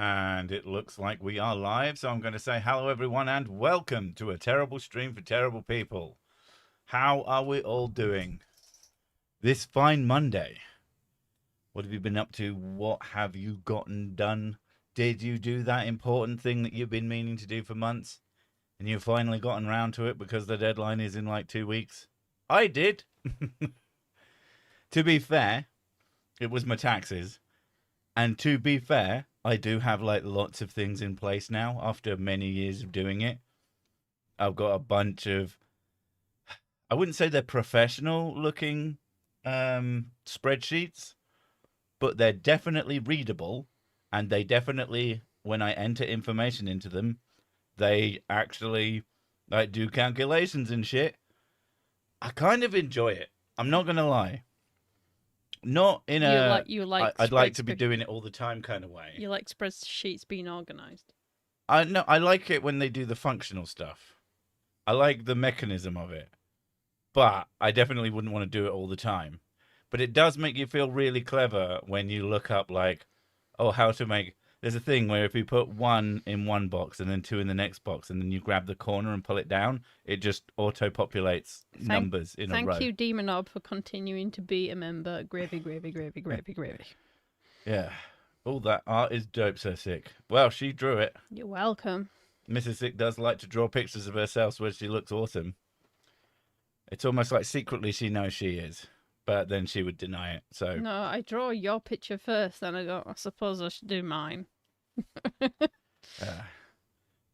And it looks like we are live, so I'm going to say hello, everyone, and welcome to a terrible stream for terrible people. How are we all doing this fine Monday? What have you been up to? What have you gotten done? Did you do that important thing that you've been meaning to do for months? And you've finally gotten round to it because the deadline is in like 2 weeks? I did. To be fair, it was my taxes. And to be fair, I do have like lots of things in place now after many years of doing it. I've got a bunch of, I wouldn't say they're professional looking spreadsheets, but they're definitely readable. And they definitely, when I enter information into them, they actually like do calculations and shit. I kind of enjoy it. I'm not going to lie. Not in I'd like to be doing it all the time kind of way. You like spreadsheets being organized. I like it when they do the functional stuff. I like the mechanism of it. But I definitely wouldn't want to do it all the time. But it does make you feel really clever when you look up like, oh, how to make... There's a thing where if you put 1 in one box and then 2 in the next box and then you grab the corner and pull it down, it just auto-populates numbers in a row. Thank you, Demonob, for continuing to be a member. Gravy, gravy, gravy, gravy, gravy. Yeah. Oh, that art is dope, so sick. Well, she drew it. You're welcome. Mrs. Sick does like to draw pictures of herself where she looks awesome. It's almost like secretly she knows she is. But then she would deny it. So no, I draw your picture first, then I suppose I should do mine.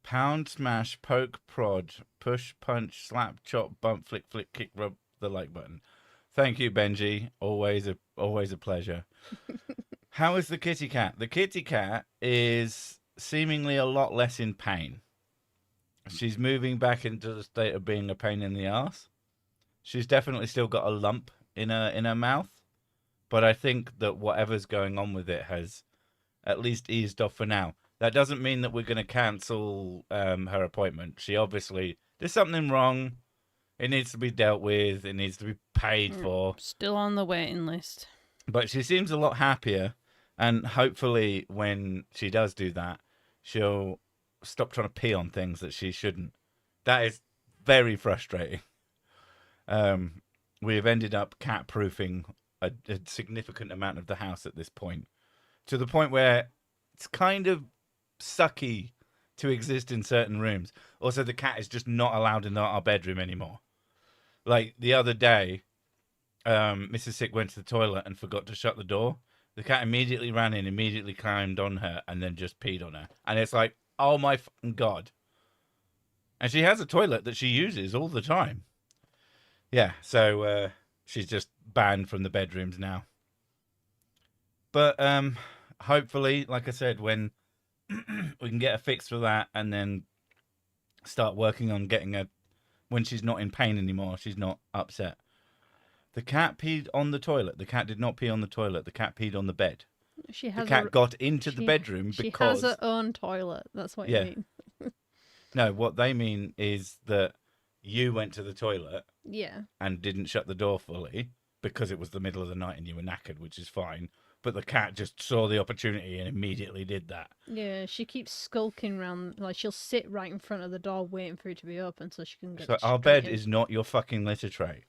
Pound, smash, poke, prod, push, punch, slap, chop, bump, flick, flick, kick, rub the like button. Thank you, Benji. Always a pleasure. How is the kitty cat? The kitty cat is seemingly a lot less in pain. She's moving back into the state of being a pain in the ass. She's definitely still got a lump in her mouth, but I think that whatever's going on with it has at least eased off for now. That doesn't mean that we're going to cancel her appointment. She obviously, there's something wrong. It needs to be dealt with. It needs to be paid for. Still on the waiting list. But she seems a lot happier, and hopefully when she does do that, she'll stop trying to pee on things that she shouldn't. That is very frustrating. We have ended up cat-proofing a significant amount of the house at this point, to the point where it's kind of sucky to exist in certain rooms. Also, the cat is just not allowed in our bedroom anymore. Like the other day, Mrs. Sick went to the toilet and forgot to shut the door. The cat immediately ran in, immediately climbed on her, and then just peed on her. And it's like, oh my fucking God. And she has a toilet that she uses all the time. Yeah, so she's just banned from the bedrooms now. But hopefully, like I said, when we can get a fix for that and then start working on getting her, when she's not in pain anymore, she's not upset. The cat peed on the toilet. The cat did not pee on the toilet. The cat peed on the bed. The cat got into the bedroom because... She has her own toilet. That's what you mean. No, what they mean is that you went to the toilet and didn't shut the door fully because it was the middle of the night and you were knackered, which is fine. But the cat just saw the opportunity and immediately did that. Yeah, she keeps skulking around. Like, she'll sit right in front of the door waiting for it to be open so she can get So our bed is not your fucking litter tray.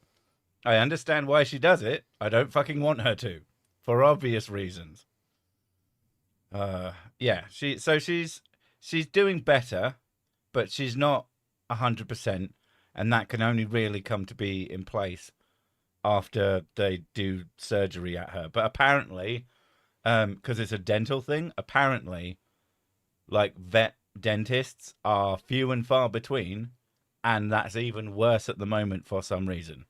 I understand why she does it. I don't fucking want her to, for obvious reasons. Yeah, she's doing better, but she's not 100%, and that can only really come to be in place after they do surgery at her. But apparently, because it's a dental thing, apparently, like, vet dentists are few and far between, and that's even worse at the moment for some reason.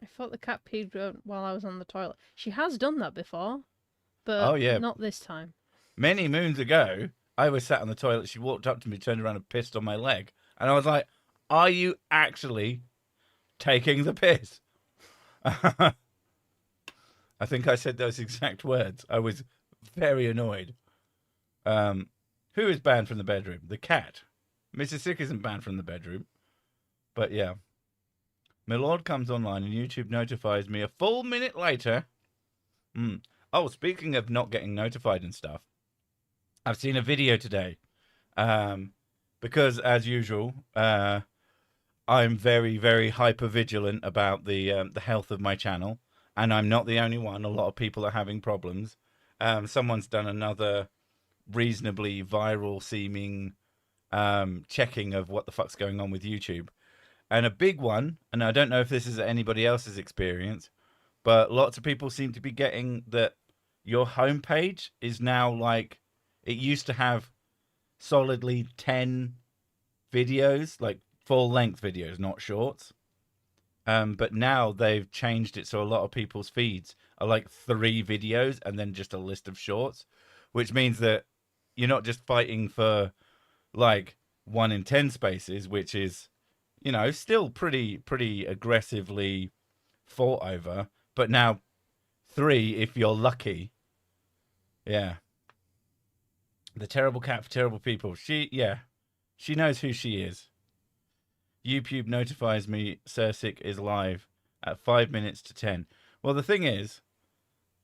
I thought the cat peed while I was on the toilet. She has done that before, but not this time. Many moons ago, I was sat on the toilet. She walked up to me, turned around and pissed on my leg. And I was like, are you actually taking the piss? I think I said those exact words. I was very annoyed. Who is banned from the bedroom? The cat. Mrs. Sick isn't banned from the bedroom. But yeah. My lord comes online and YouTube notifies me a full minute later. Oh, speaking of not getting notified and stuff. I've seen a video today, because as usual, I'm very, very hyper vigilant about the health of my channel, and I'm not the only one. A lot of people are having problems. Someone's done another reasonably viral seeming checking of what the fuck's going on with YouTube, and a big one. And I don't know if this is anybody else's experience, but lots of people seem to be getting that your homepage is now like it used to have solidly 10 videos, like full length videos, not shorts. But now they've changed it so a lot of people's feeds are like 3 videos and then just a list of shorts, which means that you're not just fighting for like 1 in 10 spaces, which is, you know, still pretty aggressively fought over, but now 3 if you're lucky. Yeah. The terrible cat for terrible people. She knows who she is. YouTube notifies me Sics is live at 5 minutes to 10. Well, the thing is,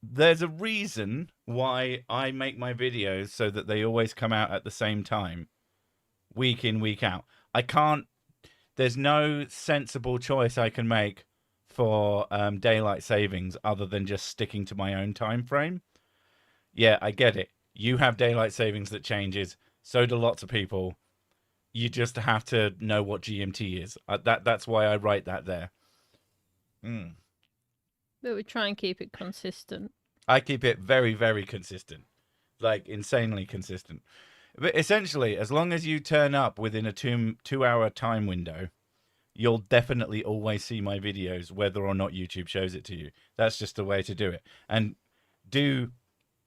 there's a reason why I make my videos so that they always come out at the same time, week in, week out. There's no sensible choice I can make for daylight savings other than just sticking to my own time frame. Yeah, I get it. You have daylight savings that changes. So do lots of people. You just have to know what GMT is. That's why I write that there. But we try and keep it consistent. I keep it very, very consistent. Like, insanely consistent. But essentially, as long as you turn up within a 2-hour time window, you'll definitely always see my videos, whether or not YouTube shows it to you. That's just the way to do it. And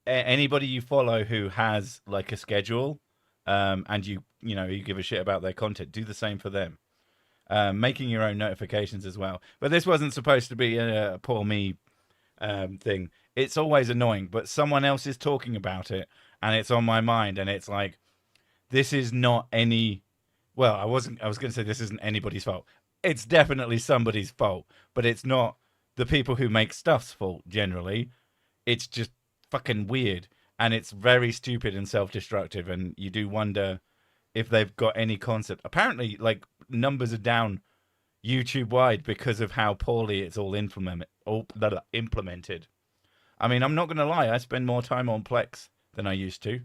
anybody you follow who has like a schedule, and you give a shit about their content, do the same for them. Making your own notifications as well. But this wasn't supposed to be a poor me thing. It's always annoying, but someone else is talking about it and it's on my mind, and it's like, this is not any, well, I was going to say this isn't anybody's fault. It's definitely somebody's fault, but it's not the people who make stuff's fault generally. It's just fucking weird, and it's very stupid and self-destructive, and you do wonder if they've got any concept. Apparently, like, numbers are down YouTube-wide because of how poorly it's all implemented. I mean, I'm not going to lie, I spend more time on Plex than I used to.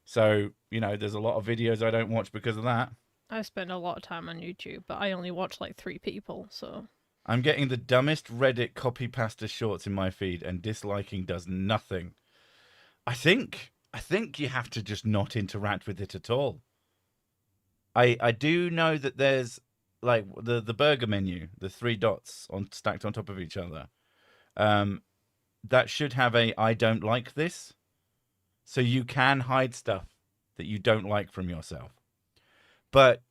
So, there's a lot of videos I don't watch because of that. I spend a lot of time on YouTube, but I only watch like 3 people, so... I'm getting the dumbest Reddit copy-pasta shorts in my feed, and disliking does nothing. I think you have to just not interact with it at all. I do know that there's like the burger menu, the 3 dots stacked on top of each other. That should have a I don't like this. So you can hide stuff that you don't like from yourself. But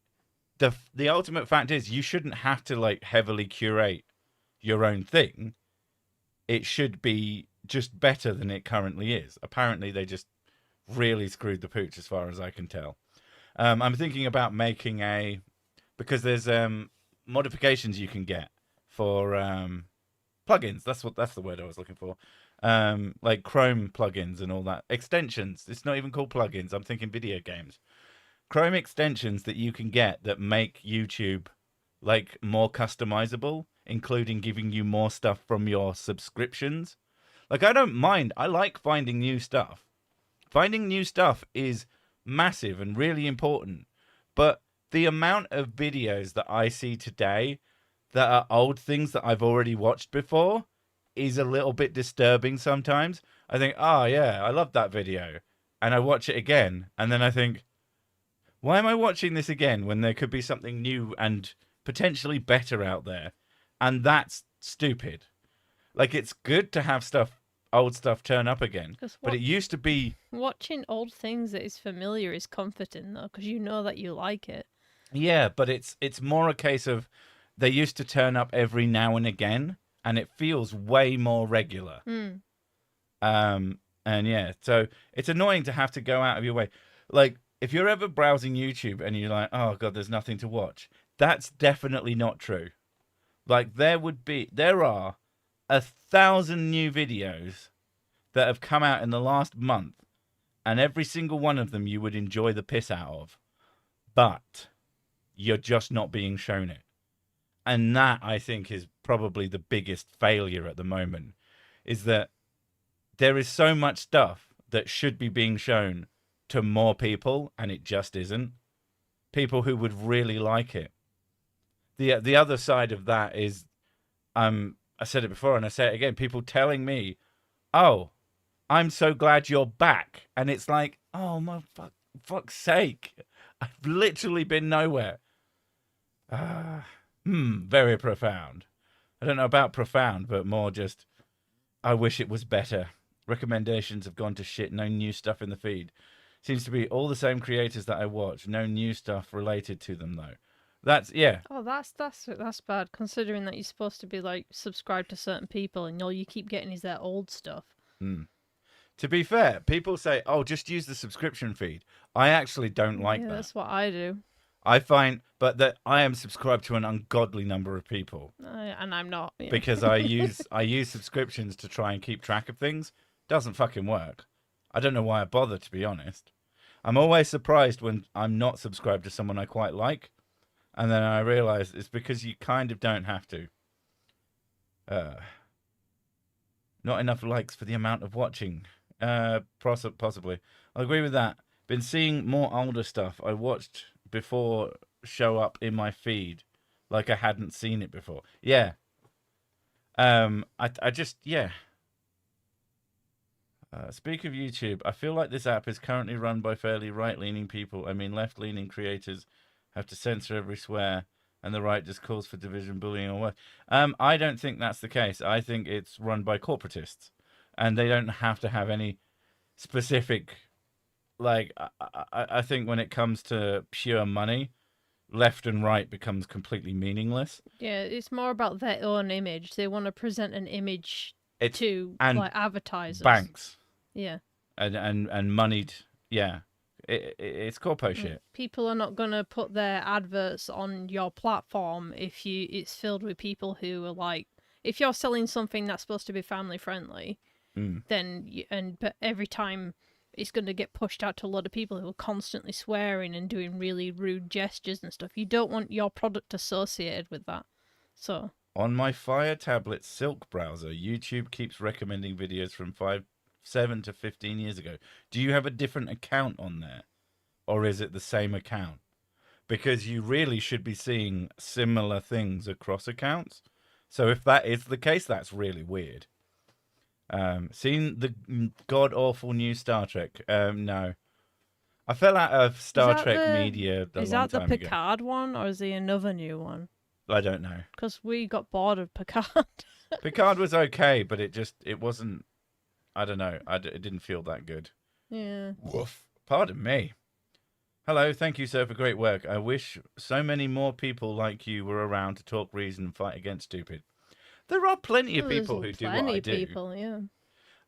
the ultimate fact is you shouldn't have to like heavily curate your own thing. It should be just better than it currently is. Apparently they just really screwed the pooch as far as I can tell. I'm thinking about making because there's modifications you can get for plugins. That's the word I was looking for. Like Chrome plugins and all that. Extensions. It's not even called plugins. I'm thinking video games. Chrome extensions that you can get that make YouTube like more customizable, including giving you more stuff from your subscriptions. Like, I don't mind. I like finding new stuff. Finding new stuff is massive and really important. But the amount of videos that I see today that are old things that I've already watched before is a little bit disturbing sometimes. I think, oh yeah, I love that video. And I watch it again. And then I think, why am I watching this again when there could be something new and potentially better out there? And that's stupid. Like, it's good to have old stuff turn up again. But it used to be... Watching old things that is familiar is comforting, though, because you know that you like it. Yeah, but it's more a case of they used to turn up every now and again, and it feels way more regular. And yeah, so it's annoying to have to go out of your way. Like, if you're ever browsing YouTube and you're like, oh God, there's nothing to watch, that's definitely not true. Like, there are 1,000 new videos that have come out in the last month and every single one of them you would enjoy the piss out of, but you're just not being shown it. And that, I think, is probably the biggest failure at the moment, is that there is so much stuff that should be being shown to more people, and it just isn't. People who would really like it. The other side of that is, I said it before and I say it again, people telling me, oh, I'm so glad you're back. And it's like, oh, my fuck's sake. I've literally been nowhere. Very profound. I don't know about profound, but more just, I wish it was better. Recommendations have gone to shit. No new stuff in the feed. Seems to be all the same creators that I watch. No new stuff related to them, though. That's, yeah. Oh, that's bad, considering that you're supposed to be, like, subscribed to certain people and all you keep getting is their old stuff. To be fair, people say, oh, just use the subscription feed. I actually don't like that. That's what I do. I find, but that I am subscribed to an ungodly number of people. And I'm not. Yeah. Because I use subscriptions to try and keep track of things. Doesn't fucking work. I don't know why I bother, to be honest. I'm always surprised when I'm not subscribed to someone I quite like. And then I realize it's because you kind of don't have to. Not enough likes for the amount of watching. Possibly. I agree with that. Been seeing more older stuff I watched before show up in my feed like I hadn't seen it before. Yeah. I just, yeah. Speak of YouTube, I feel like this app is currently run by fairly right-leaning people. I mean, left-leaning creators have to censor every swear, and the right just calls for division, bullying, or what. I don't think that's the case. I think it's run by corporatists, and they don't have to have any specific, like, I think when it comes to pure money, left and right becomes completely meaningless. Yeah, it's more about their own image. They want to present an image to, like, advertisers. Banks. Yeah. And moneyed, yeah. It's corpo shit. People are not going to put their adverts on your platform if it's filled with people who are like, if you're selling something that's supposed to be family friendly, but every time it's going to get pushed out to a lot of people who are constantly swearing and doing really rude gestures and stuff. You don't want your product associated with that. So on my Fire Tablet Silk browser, YouTube keeps recommending videos from 7 to 15 years ago. Do you have a different account on there? Or is it the same account? Because you really should be seeing similar things across accounts. So if that is the case, that's really weird. Seen the god-awful new Star Trek? No. I fell out of Star Trek media a long time ago. Is that the Picard one, or is there another new one? I don't know. Because we got bored of Picard. Picard was okay, but it wasn't... I don't know. It didn't feel that good. Yeah. Woof. Pardon me. Hello, thank you, sir, for great work. I wish so many more people like you were around to talk reason and fight against stupid. There are plenty of people who do what I do. Plenty of people,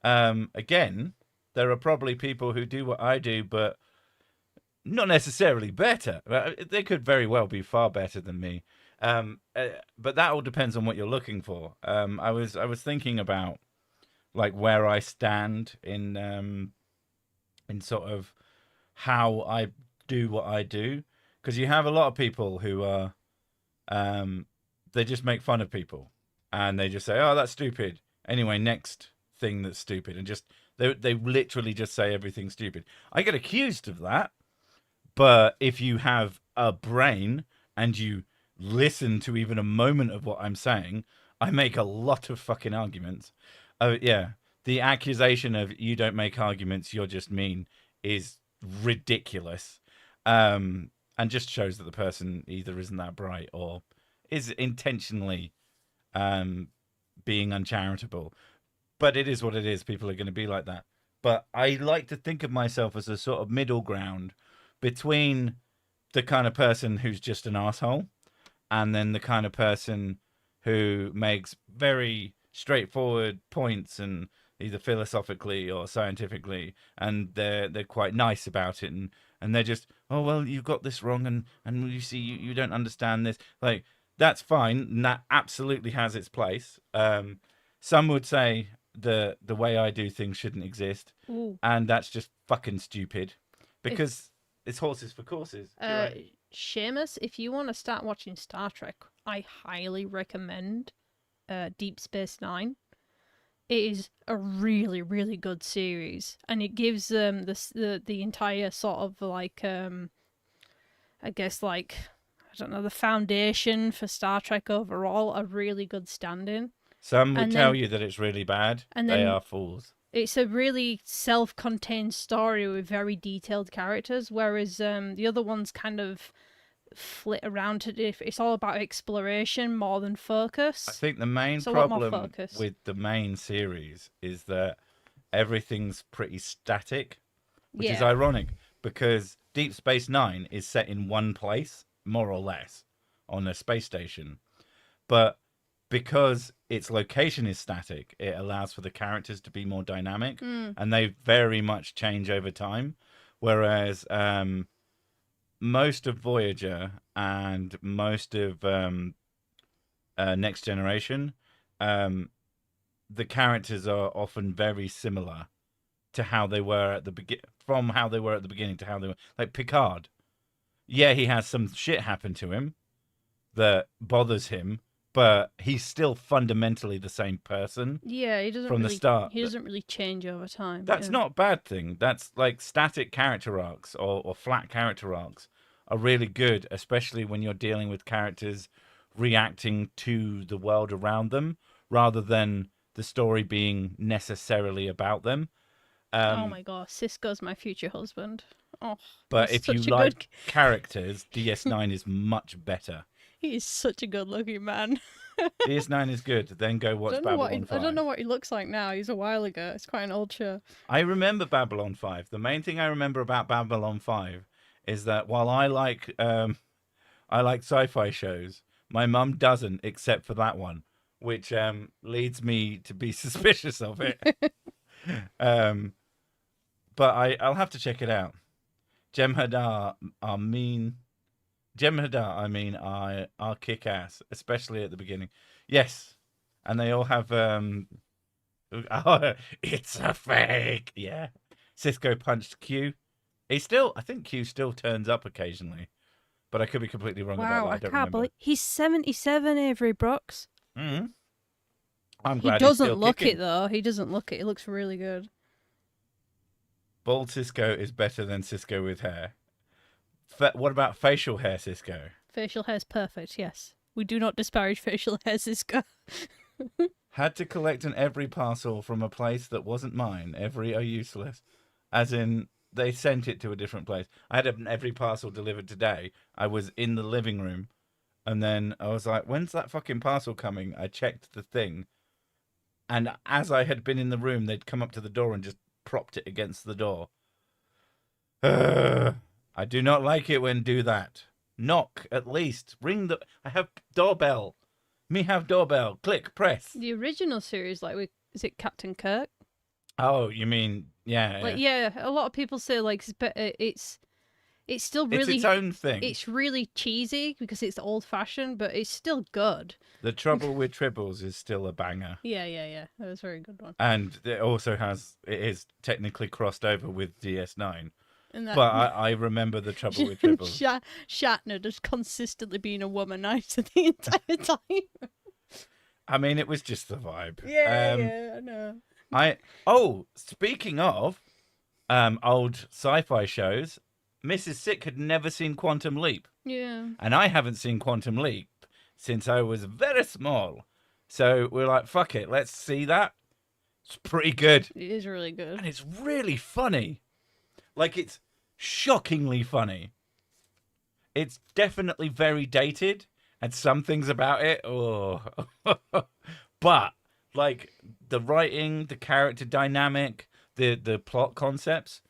yeah. Again, there are probably people who do what I do, but not necessarily better. They could very well be far better than me. But that all depends on what you're looking for. I was thinking about like where I stand in sort of how I do what I do, because you have a lot of people who are they just make fun of people and they just say, oh, that's stupid. Anyway, next thing that's stupid, and just they literally just say everything's stupid. I get accused of that, but if you have a brain and you listen to even a moment of what I'm saying, I make a lot of fucking arguments. Yeah, the accusation of you don't make arguments, you're just mean, is ridiculous, and just shows that the person either isn't that bright or is intentionally being uncharitable. But it is what it is. People are going to be like that. But I like to think of myself as a sort of middle ground between the kind of person who's just an asshole and then the kind of person who makes very straightforward points, and either philosophically or scientifically, and they're quite nice about it, and they're just, oh, well, you've got this wrong, and you see, you don't understand this. Like, that's fine, and that absolutely has its place. Some would say the way I do things shouldn't exist, Ooh. and that's just fucking stupid, because it's horses for courses. You're right. Seamus, if you want to start watching Star Trek, I highly recommend Deep Space Nine. It is a really, really good series, and it gives the entire sort of like I guess like I don't know, the foundation for Star Trek overall a really good stand-in. Some would And tell then- you that it's really bad. and They then- are fools. It's a really self-contained story with very detailed characters, whereas the other ones kind of flit around to it's all about exploration more than focus. I think the main It's a lot more problem focused. with the main series is that everything's pretty static, which is Yeah. ironic because Deep Space Nine is set in one place, more or less, on a space station. But because its location is static, it allows for the characters to be more dynamic, and they very much change over time. Whereas most of Voyager and most of Next Generation, the characters are often very similar to how they were at the from how they were at the beginning to how they were. Like Picard, yeah, he has some shit happen to him that bothers him, but he's still fundamentally the same person. Yeah, he doesn't from the really, start. He doesn't really change over time. That's yeah. not a bad thing. That's like static character arcs or flat character arcs are really good, especially when you're dealing with characters reacting to the world around them rather than the story being necessarily about them. Oh my god, Cisco's my future husband. Oh, But he's if you such a like good- characters, DS9 is much better. he is such a good-looking man. DS9 is good. Then go watch Babylon 5. I don't know what he looks like now. He's a while ago. It's quite an old show. I remember Babylon 5. The main thing I remember about Babylon 5 is that while I like sci-fi shows, my mum doesn't, except for that one, which leads me to be suspicious of it. But I'll have to check it out. Jem'Hadar are kick ass, especially at the beginning. Yes, and they all have oh, it's a fake. Yeah, Cisco punched Q. I think Q still turns up occasionally, but I could be completely wrong about that. Wow, I I don't can't remember. believe he's 77. Avery Brooks. Mm-hmm. I'm He glad he's doesn't still look kicking. it though. He doesn't look it. It looks really good. Bald Cisco is better than Cisco with hair. What about facial hair, Cisco? Facial hair's perfect. Yes, we do not disparage facial hair, Cisco. Had to collect an every parcel from a place that wasn't mine. Every are useless. As in, they sent it to a different place. I had an every parcel delivered today. I was in the living room. And then I was like, when's that fucking parcel coming? I checked the thing. And as I had been in the room, they'd come up to the door and just propped it against the door. I do not like it when do that. Knock, at least. Ring the... I have doorbell. Me have doorbell. Click, press. The original series, like, is it Captain Kirk? Oh, you mean... Yeah. Like, yeah, a lot of people say, like, it's still really... It's its own thing. It's really cheesy because it's old-fashioned, but it's still good. The Trouble with Tribbles is still a banger. Yeah. That was a very good one. And it also has... It is technically crossed over with DS9. And that... But I remember The Trouble with Tribbles. Shatner just consistently being a womanizer the entire time. I mean, it was just the vibe. Yeah, I know. Speaking of old sci-fi shows, Mrs. Sick had never seen Quantum Leap. Yeah. And I haven't seen Quantum Leap since I was very small. So we're like, fuck it, let's see that. It's pretty good. It is really good. And it's really funny. Like, it's shockingly funny. It's definitely very dated, and some things about it, but like the writing, the character dynamic, the plot concepts,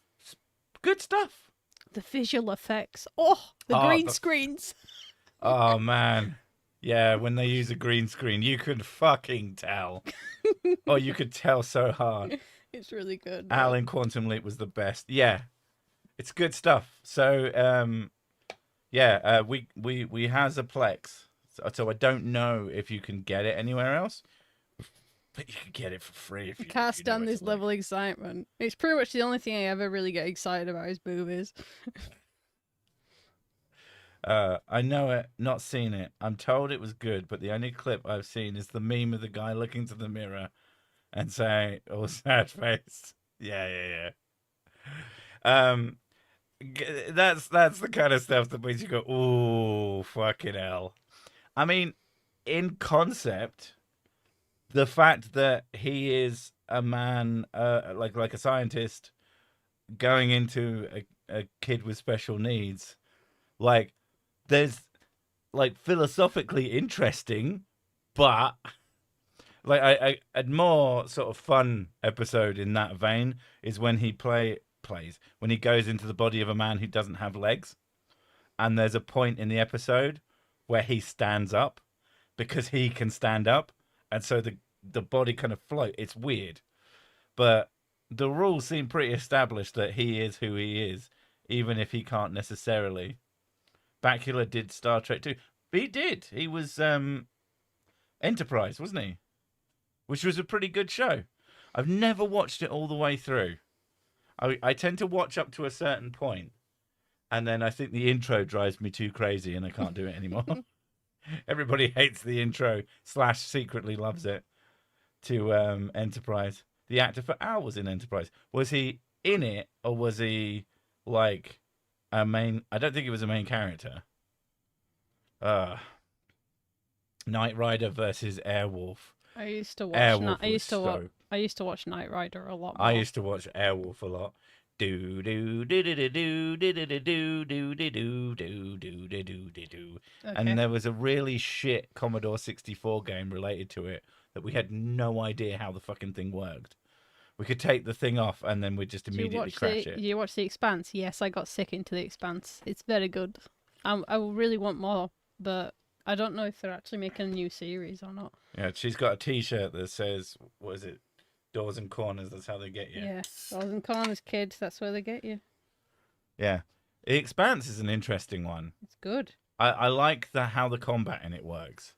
good stuff. The visual effects. Oh, the green screens. Oh man. Yeah, when they use a green screen, you could fucking tell. Oh, you could tell so hard. It's really good. Al in Quantum Leap was the best. Yeah. It's good stuff. So we has a Plex. So I don't know if you can get it anywhere else. But you could get it for free if I you can't if you know stand what this to like. level of excitement. It's pretty much the only thing I ever really get excited about is movies. I know it, not seen it. I'm told it was good, but the only clip I've seen is the meme of the guy looking to the mirror and saying, "Oh, sad face." Yeah. That's the kind of stuff that makes you go, "Ooh, fucking hell." I mean, in concept, the fact that he is a man, like a scientist, going into a kid with special needs, like there's like philosophically interesting, but like a more sort of fun episode in that vein is when he plays when he goes into the body of a man who doesn't have legs, and there's a point in the episode where he stands up because he can stand up, and so the body kind of float. It's weird, but the rules seem pretty established that he is who he is, even if he can't necessarily. Bakula did Star Trek too. He did. He was Enterprise, wasn't he? Which was a pretty good show. I've never watched it all the way through. I tend to watch up to a certain point, and then I think the intro drives me too crazy, and I can't do it anymore. Everybody hates the intro / secretly loves it to Enterprise. The actor for Al was in Enterprise. Was he in it, or was he like a main? I don't think he was a main character. Knight Rider versus Airwolf. I used to watch. Airwolf I used to watch Knight Rider a lot more. I used to watch Airwolf a lot. Do do do do do do do do do do do do do do do do do. And there was a really shit Commodore 64 game related to it that we had no idea how the fucking thing worked. We could take the thing off and then we'd just immediately crash it. You watch The Expanse? Yes, I got sick into The Expanse. It's very good. I really want more, but I don't know if they're actually making a new series or not. Yeah, she's got a T-shirt that says, "What is it? Doors and corners. That's how they get you." Yeah, doors and corners, kids. That's where they get you. Yeah, The Expanse is an interesting one. It's good. I like how the combat in it works,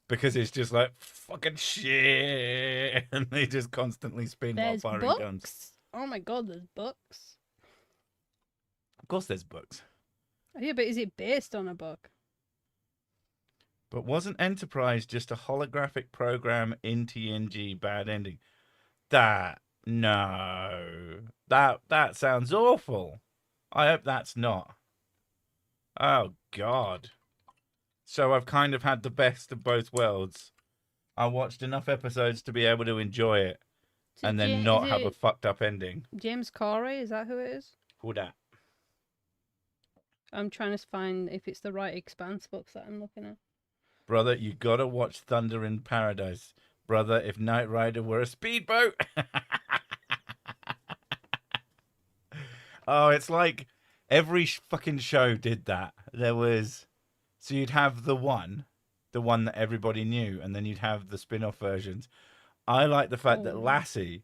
because it's just like fucking shit, and they just constantly spin There's while firing books. guns. Oh my god, there's books. Of course, there's books. Yeah, but is it based on a book? But wasn't Enterprise just a holographic program in TNG? Bad ending. That sounds awful. I hope that's not. Oh God. So I've kind of had the best of both worlds. I watched enough episodes to be able to enjoy it, and then not have a fucked up ending. James Corey, is that who it is? Who that? I'm trying to find if it's the right Expanse books that I'm looking at. Brother, you gotta watch Thunder in Paradise. Brother, if Knight Rider were a speedboat. Oh, it's like every fucking show did that. So you'd have the one that everybody knew, and then you'd have the spin-off versions. I like the fact that Lassie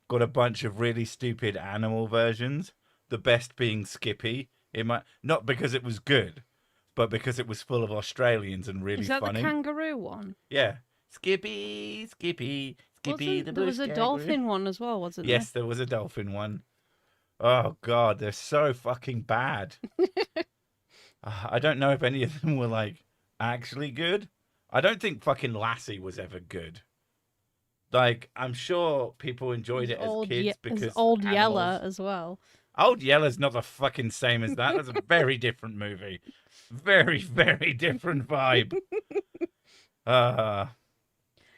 got a bunch of really stupid animal versions, the best being Skippy. Not because it was good, but because it was full of Australians and really funny. Is that the kangaroo one? Yeah. Skippy, the bush There was a kangaroo. dolphin one as well, wasn't there? Yes, there was a dolphin one. Oh, God, they're so fucking bad. I don't know if any of them were, like, actually good. I don't think fucking Lassie was ever good. Like, I'm sure people enjoyed it as kids because there's Old animals... Yeller as well. Old Yeller's not the fucking same as that. That's a very different movie. Very, very different vibe.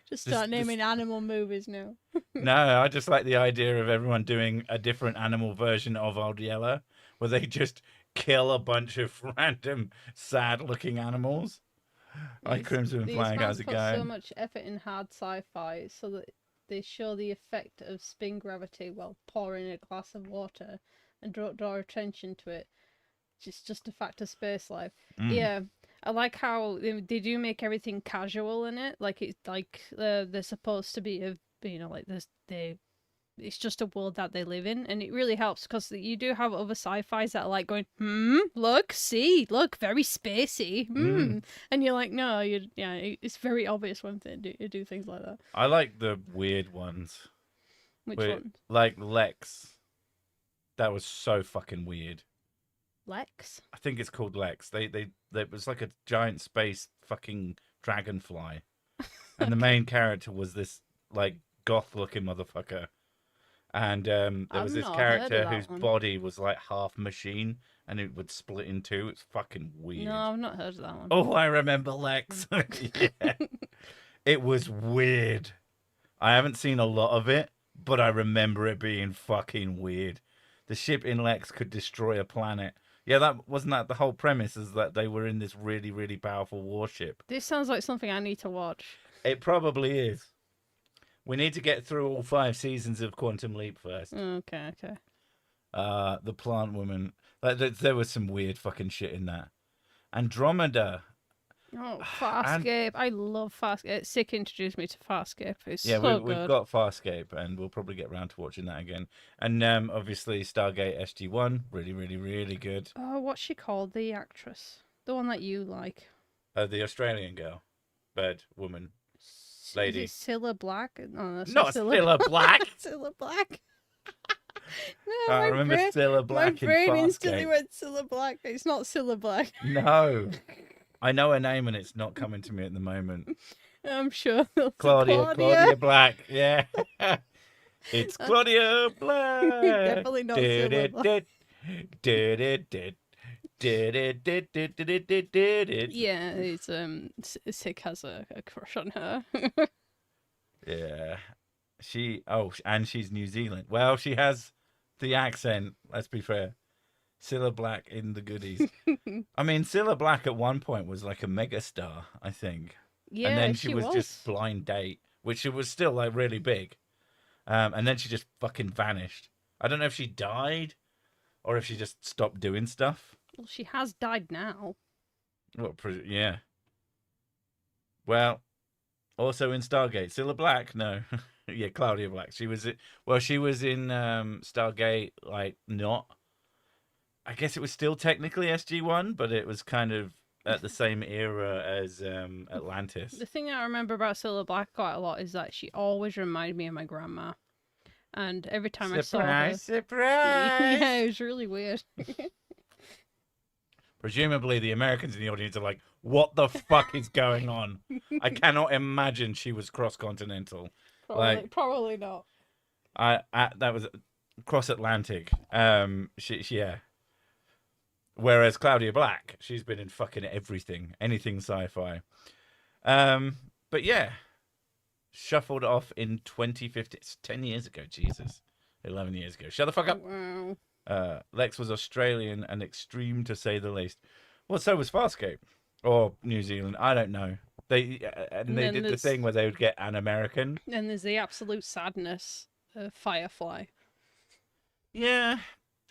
Just start naming animal movies now. No, I just like the idea of everyone doing a different animal version of Old Yeller, where they just kill a bunch of random, sad-looking animals. Like Crimson Flag, how's it going? So much effort in hard sci-fi so that they show the effect of spin gravity while pouring a glass of water and draw attention to it. It's just a fact of space life. Yeah, I like how they do make everything casual in it. Like it's like they're supposed to be, like this. it's just a world that they live in, and it really helps because you do have other sci-fis that are like going, look, see, look, very spacey, and you're like, no, it's very obvious when they do things like that. I like the weird ones. Which one? Like Lex. That was so fucking weird. Lex? I think it's called Lex. It was like a giant space fucking dragonfly, and the main character was this like goth-looking motherfucker, and there was this character whose body was like half machine, and it would split in two. It's fucking weird. No, I've not heard of that one. Oh, I remember Lex. Yeah. It was weird. I haven't seen a lot of it, but I remember it being fucking weird. The ship in Lex could destroy a planet. Yeah, that wasn't that the whole premise, is that they were in this really, really powerful warship. This sounds like something I need to watch. It probably is. We need to get through all 5 seasons of Quantum Leap first. Okay. The plant woman. There was some weird fucking shit in that. Andromeda. Oh, Farscape. I love Farscape. Sick introduced me to Farscape. It's so good. We've got Farscape, and we'll probably get around to watching that again. And obviously Stargate SG-1, really, really, really good. Oh, what's she called? The actress. The one that you like. The Australian girl. Bird woman. Lady. Is it Cilla Black? No, that's not Cilla Black. Cilla Black. No, I remember Cilla Black in My brain Farscape. instantly went Cilla Black. It's not Cilla Black. No. I know her name, and it's not coming to me at the moment. I'm sure. Claudia Black. Yeah. It's Claudia Black. Definitely not Cilla Black. Yeah, it's Sick has a crush on her. Yeah. And she's New Zealand. Well, she has the accent, let's be fair. Cilla Black in the goodies. I mean, Cilla Black at one point was like a megastar, I think. Yeah, and then she was just Blind Date, which it was still like really big. And then she just fucking vanished. I don't know if she died or if she just stopped doing stuff. Well, she has died now. Yeah. Well, also in Stargate, Cilla Black? No. Yeah, Claudia Black. She was in Stargate, like, not. I guess it was still technically SG-1, but it was kind of at the same era as Atlantis. The thing I remember about Cilla Black quite a lot is that she always reminded me of my grandma. And every time I saw her... Surprise! Yeah, it was really weird. Presumably the Americans in the audience are like, what the fuck is going on? I cannot imagine she was cross-continental. Probably not. That was cross-Atlantic. Yeah. Whereas Claudia Black, she's been in fucking everything, anything sci-fi. But yeah, shuffled off in 2015. It's 10 years ago, Jesus. 11 years ago. Shut the fuck up. Wow. Lex was Australian and extreme, to say the least. Well, so was Farscape. Or New Zealand. I don't know. They did the thing where they would get an American. And there's the absolute sadness of Firefly. Yeah.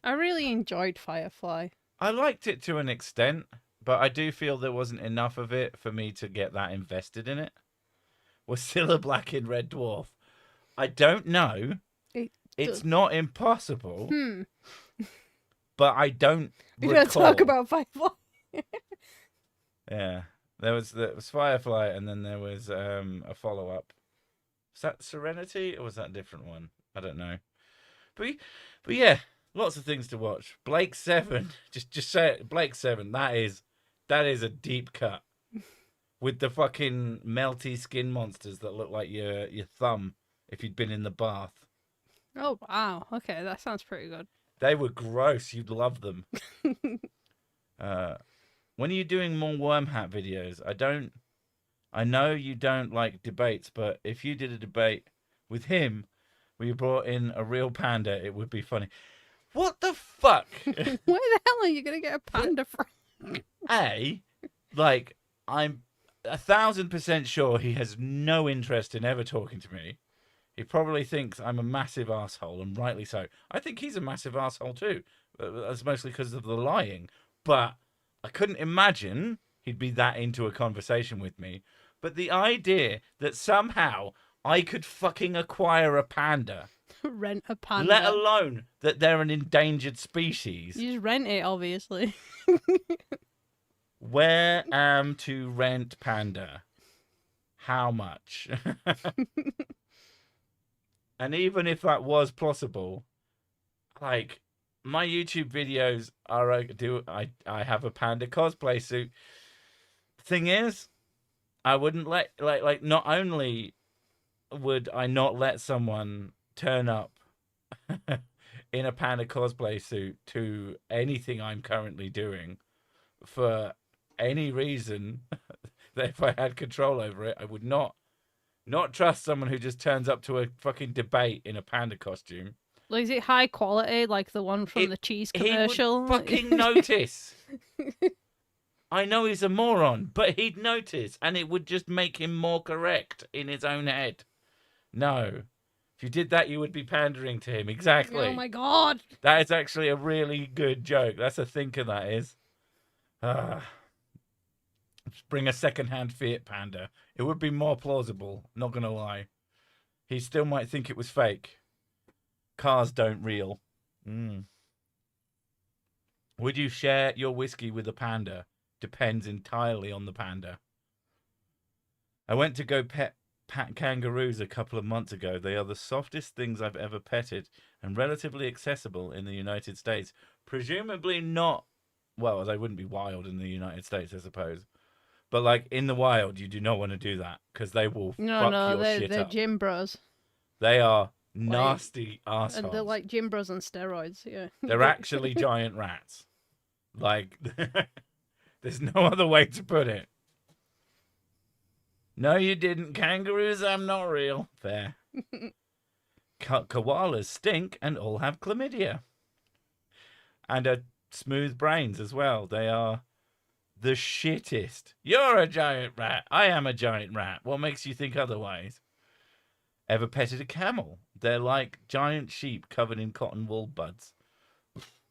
I really enjoyed Firefly. I liked it to an extent, but I do feel there wasn't enough of it for me to get that invested in it. Was Cilla Black in Red Dwarf? I don't know. It's not impossible. But I don't recall. You're going to talk about Firefly? Yeah. There was Firefly, and then there was a follow-up. Was that Serenity, or was that a different one? I don't know. But yeah, lots of things to watch. Blake 7, just say it. Blake 7. That is a deep cut with the fucking melty skin monsters that look like your thumb if you'd been in the bath. Oh wow! Okay, that sounds pretty good. They were gross. You'd love them. When are you doing more Worm Hat videos? I know you don't like debates, but if you did a debate with him where you brought in a real panda, it would be funny. What the fuck? Where the hell are you going to get a panda from? I'm 1,000% sure he has no interest in ever talking to me. He probably thinks I'm a massive asshole, and rightly so. I think he's a massive asshole too. That's mostly because of the lying. But I couldn't imagine he'd be that into a conversation with me. But the idea that somehow I could fucking acquire a panda. Rent a panda. Let alone that they're an endangered species. You just rent it, obviously. Where am to rent panda? How much? And even if that was possible, like, my YouTube videos are I have a panda cosplay suit. Thing is, I wouldn't let like not only would I not let someone turn up in a panda cosplay suit to anything I'm currently doing for any reason that if I had control over it, I would not trust someone who just turns up to a fucking debate in a panda costume. Like, is it high quality, like the one from the cheese commercial? He would fucking notice. I know he's a moron, but he'd notice, and it would just make him more correct in his own head. No. If you did that, you would be pandering to him. Exactly. Oh my god! That is actually a really good joke. That's a thinker, that is. Just bring a second-hand Fiat Panda. It would be more plausible, not going to lie. He still might think it was fake. Cars don't reel. Would you share your whiskey with a panda? Depends entirely on the panda. I went to go pet kangaroos a couple of months ago. They are the softest things I've ever petted and relatively accessible in the United States. Presumably not, well, they wouldn't be wild in the United States, I suppose. But like in the wild, you do not want to do that because they will fuck your shit they're up. gym bros. They are nasty assholes. And they're like gym bros on steroids, yeah. They're actually giant rats. Like, there's no other way to put it. No, you didn't. Kangaroos, I'm not real. Fair. Koalas stink and all have chlamydia. And are smooth brains as well. They are the shittest. You're a giant rat. I am a giant rat. What makes you think otherwise? Ever petted a camel? They're like giant sheep covered in cotton wool buds.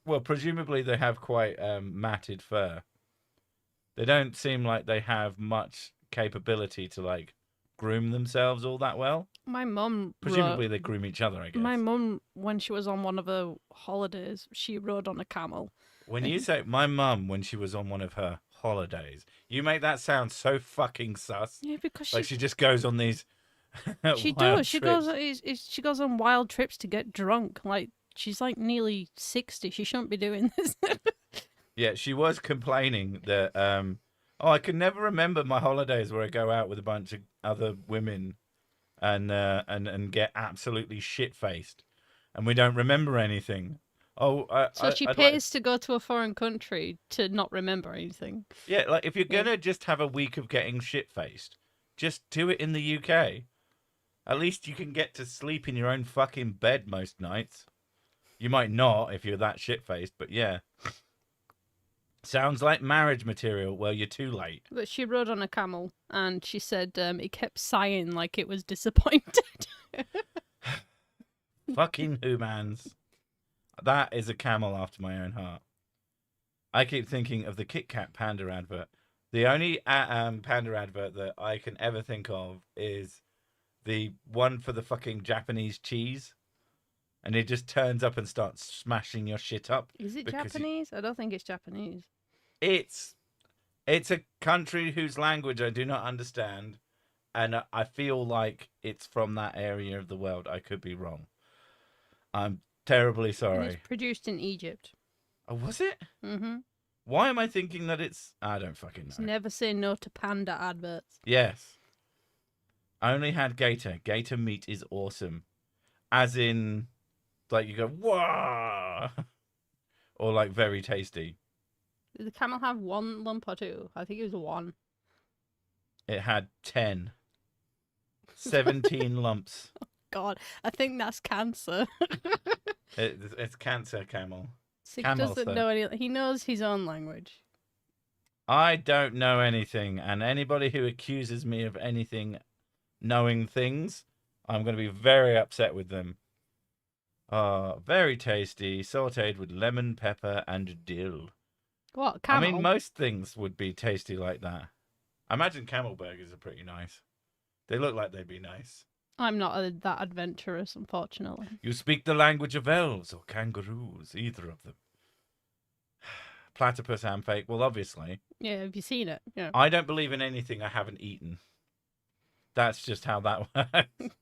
Well, presumably they have quite matted fur. They don't seem like they have much capability to like groom themselves all that well. My mum Presumably they groom each other, I guess. My mum, when she was on one of her holidays, she rode on a camel. When you say my mum, when she was on one of her holidays, you make that sound so fucking sus. Yeah, because like she just goes on these. She does. She goes on wild trips to get drunk. Like she's like nearly 60. She shouldn't be doing this. Yeah, she was complaining that I can never remember my holidays where I go out with a bunch of other women and get absolutely shit faced, and we don't remember anything. So she pays to go to a foreign country to not remember anything. Yeah, like if you're gonna just have a week of getting shit faced, just do it in the UK. At least you can get to sleep in your own fucking bed most nights. You might not if you're that shit faced, but yeah. Sounds like marriage material. Well, you're too late. But she rode on a camel, and she said it kept sighing like it was disappointed. Fucking humans. That is a camel after my own heart. I keep thinking of the Kit Kat panda advert. The only panda advert that I can ever think of is the one for the fucking Japanese cheese. And it just turns up and starts smashing your shit up. Is it Japanese? I don't think it's Japanese. It's a country whose language I do not understand. And I feel like it's from that area of the world. I could be wrong. I'm terribly sorry. And it's produced in Egypt. Oh, was it? Mm-hmm. Why am I thinking that it's... I don't fucking know. It's never say no to panda adverts. Yes. I only had gator. Gator meat is awesome. As in, like, you go, whoa! Or, like, very tasty. Did the camel have one lump or two? I think it was one. It had 10. 17 lumps. God, I think that's cancer. It's cancer camel. Sics doesn't know anything. He knows his own language. I don't know anything, and anybody who accuses me of anything knowing things, I'm going to be very upset with them. Very tasty, sautéed with lemon, pepper, and dill. What, camel? I mean, most things would be tasty like that. I imagine camel burgers are pretty nice. They look like they'd be nice. I'm not that adventurous, unfortunately. You speak the language of elves or kangaroos, either of them. Platypus ham fake. Well, obviously. Yeah, have you seen it? Yeah. I don't believe in anything I haven't eaten. That's just how that works.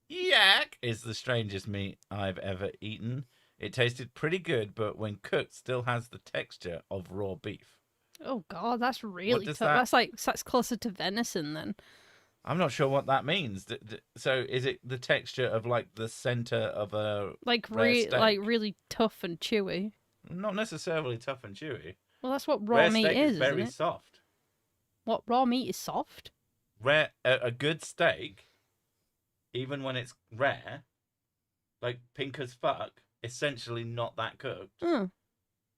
Yak is the strangest meat I've ever eaten. It tasted pretty good, but when cooked, still has the texture of raw beef. Oh god, that's really does tough. that- That's closer to venison then. I'm not sure what that means. So, is it the texture of like the center of a Like rare steak? really tough and chewy. Not necessarily tough and chewy. Well, that's what raw Rare meat steak is, very isn't it? soft. What, raw meat is soft? A good steak, even when it's rare, like pink as fuck, essentially not that cooked, Mm.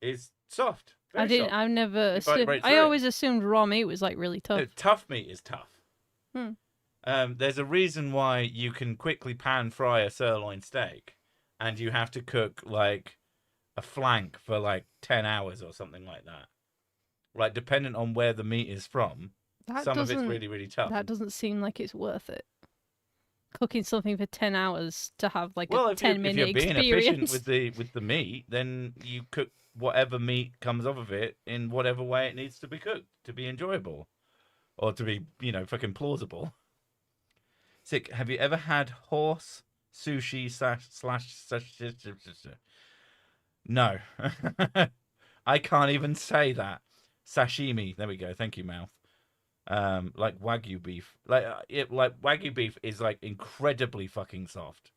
is soft. I Very didn't. soft. I've never. You bite right I through it. always assumed raw meat was like really tough. No, tough meat is tough. Hmm. There's a reason why you can quickly pan fry a sirloin steak, and you have to cook like a flank for like 10 hours or something like that. Like, dependent on where the meat is from, some of it's really, really tough. That doesn't seem like it's worth it. Cooking something for 10 hours to have like Well, a if you're 10-minute being experience. efficient with the meat, then you cook whatever meat comes off of it in whatever way it needs to be cooked to be enjoyable, or to be, fucking plausible. Sick. Have you ever had horse sushi / No, I can't even say that. Sashimi. There we go. Thank you, mouth. Like wagyu beef. Like wagyu beef is like incredibly fucking soft.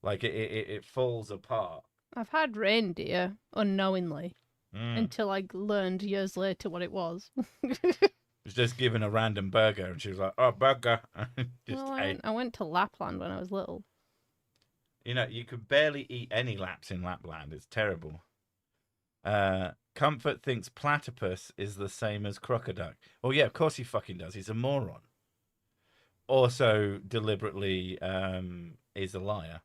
Like it falls apart. I've had reindeer unknowingly Mm. until I learned years later what it was. Was just given a random burger, and she was like, "Oh, burger." Just Well, ate. I went to Lapland when I was little. You could barely eat any laps in Lapland. It's terrible. Comfort thinks platypus is the same as crocodile. Well, yeah, of course he fucking does. He's a moron. Also, deliberately is a liar.